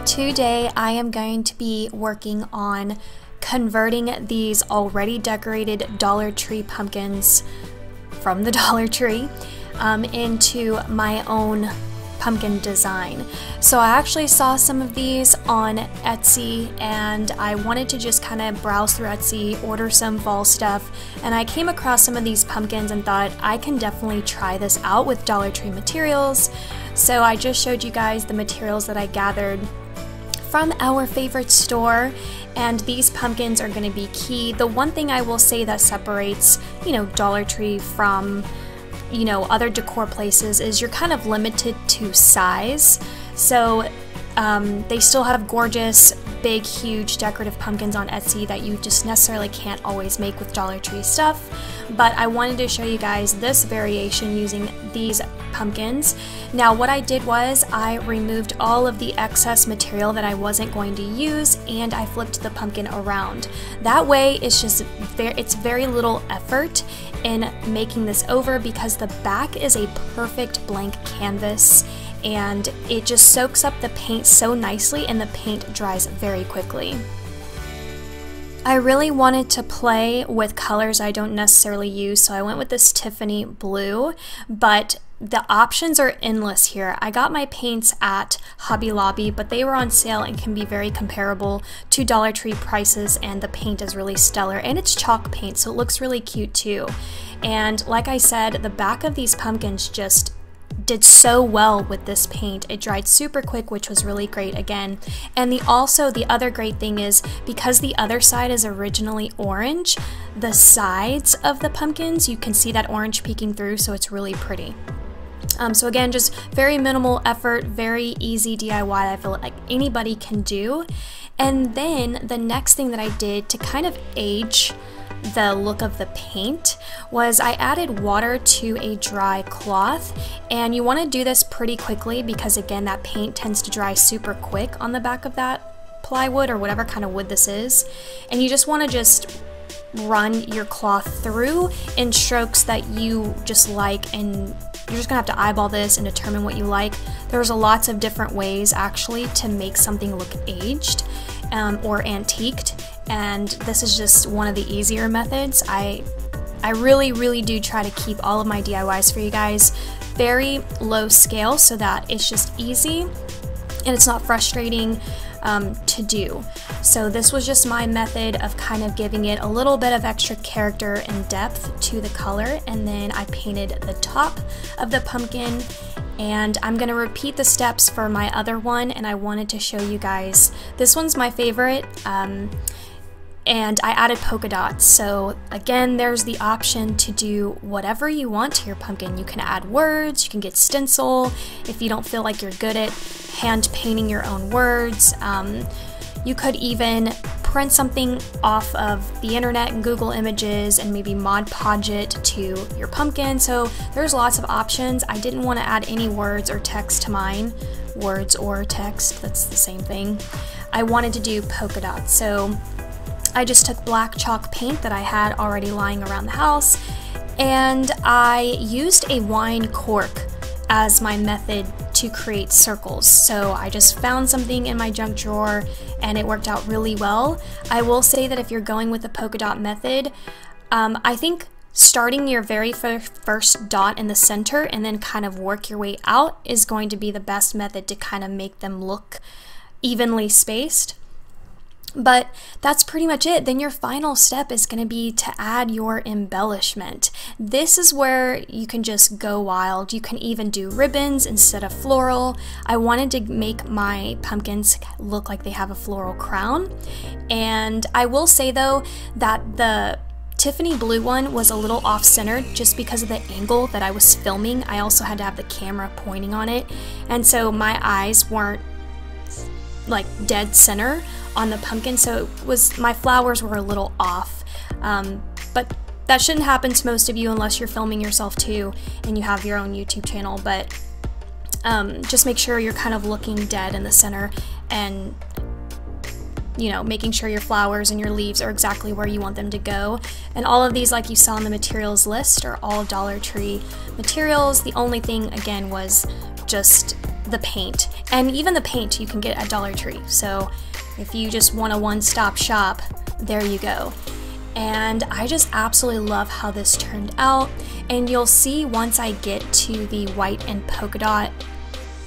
Today I am going to be working on converting these already decorated Dollar Tree pumpkins from the Dollar Tree into my own pumpkin design. So I actually saw some of these on Etsy and I wanted to just kind of browse through Etsy, order some fall stuff, and I came across some of these pumpkins and thought I can definitely try this out with Dollar Tree materials. So I just showed you guys the materials that I gathered from our favorite store, and these pumpkins are going to be key. The one thing I will say that separates, Dollar Tree from other decor places is you're kind of limited to size. So they still have gorgeous, big, huge decorative pumpkins on Etsy that you just necessarily can't always make with Dollar Tree stuff. But I wanted to show you guys this variation using these pumpkins. Now what I did was I removed all of the excess material that I wasn't going to use and I flipped the pumpkin around. That way it's very little effort in making this over because the back is a perfect blank canvas and it just soaks up the paint so nicely and the paint dries very quickly. I really wanted to play with colors I don't necessarily use, so I went with this Tiffany blue, but the options are endless here. I got my paints at Hobby Lobby, but they were on sale and can be very comparable to Dollar Tree prices, and the paint is really stellar, and it's chalk paint, so it looks really cute too. And like I said, the back of these pumpkins just did so well with this paint. It dried super quick, which was really great again. And the other great thing is because the other side is originally orange, the sides of the pumpkins, you can see that orange peeking through, so it's really pretty. So again, just very minimal effort, very easy DIY that I feel like anybody can do. And then the next thing that I did to kind of age the look of the paint was I added water to a dry cloth, and you want to do this pretty quickly because again that paint tends to dry super quick on the back of that plywood or whatever kind of wood this is, and you just want to run your cloth through in strokes that you just like, and you're just gonna have to eyeball this and determine what you like. There's lots of different ways actually to make something look aged or antiqued, and this is just one of the easier methods. I really do try to keep all of my DIYs for you guys very low scale so that it's just easy and it's not frustrating to do. So this was just my method of kind of giving it a little bit of extra character and depth to the color, and then I painted the top of the pumpkin, and I'm going to repeat the steps for my other one, and I wanted to show you guys. This one's my favorite, and I added polka dots. So again, there's the option to do whatever you want to your pumpkin. You can add words, you can get stencil if you don't feel like you're good at hand painting your own words. You could even print something off of the internet and Google Images and maybe Mod Podge it to your pumpkin. So there's lots of options. I didn't want to add any words or text to mine. Words or text, that's the same thing. I wanted to do polka dots. So I just took black chalk paint that I had already lying around the house, and I used a wine cork as my method to create circles. So I just found something in my junk drawer and it worked out really well. I will say that if you're going with the polka dot method, I think starting your very first dot in the center and then kind of work your way out is going to be the best method to kind of make them look evenly spaced. But that's pretty much it. Then your final step is going to be to add your embellishment. This is where you can just go wild. You can even do ribbons instead of floral. I wanted to make my pumpkins look like they have a floral crown. And I will say though that the Tiffany blue one was a little off-centered just because of the angle that I was filming. I also had to have the camera pointing on it, and so my eyes weren't like dead center on the pumpkin, so my flowers were a little off. But that shouldn't happen to most of you unless you're filming yourself too and you have your own YouTube channel. But just make sure you're kind of looking dead in the center and making sure your flowers and your leaves are exactly where you want them to go. And all of these, like you saw in the materials list, are all Dollar Tree materials. The only thing again was just the paint. And even the paint you can get at Dollar Tree. So if you just want a one-stop shop, there you go. And I just absolutely love how this turned out. And you'll see once I get to the white and polka dot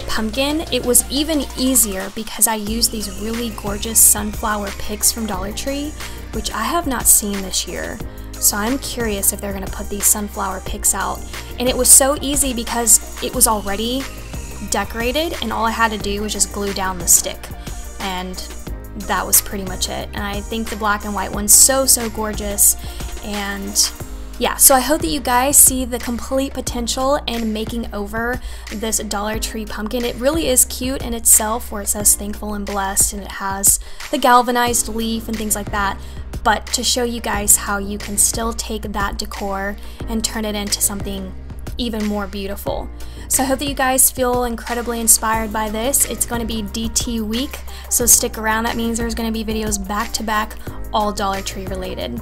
pumpkin, it was even easier because I used these really gorgeous sunflower picks from Dollar Tree, which I have not seen this year. So I'm curious if they're gonna put these sunflower picks out. And it was so easy because it was already decorated and all I had to do was just glue down the stick. And that was pretty much it. And I think the black and white one's so gorgeous. And yeah, so I hope that you guys see the complete potential in making over this Dollar Tree pumpkin. It really is cute in itself, where it says thankful and blessed, and it has the galvanized leaf and things like that. But to show you guys how you can still take that decor and turn it into something even more beautiful. So I hope that you guys feel incredibly inspired by this. It's going to be DT week, so stick around. That means there's going to be videos back to back, all Dollar Tree related.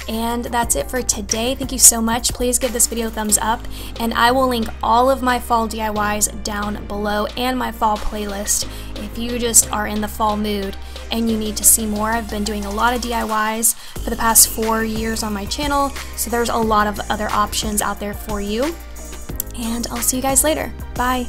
And that's it for today. Thank you so much. Please give this video a thumbs up, and I will link all of my fall DIYs down below and my fall playlist if you just are in the fall mood and you need to see more. I've been doing a lot of DIYs for the past 4 years on my channel, so there's a lot of other options out there for you. And I'll see you guys later. Bye.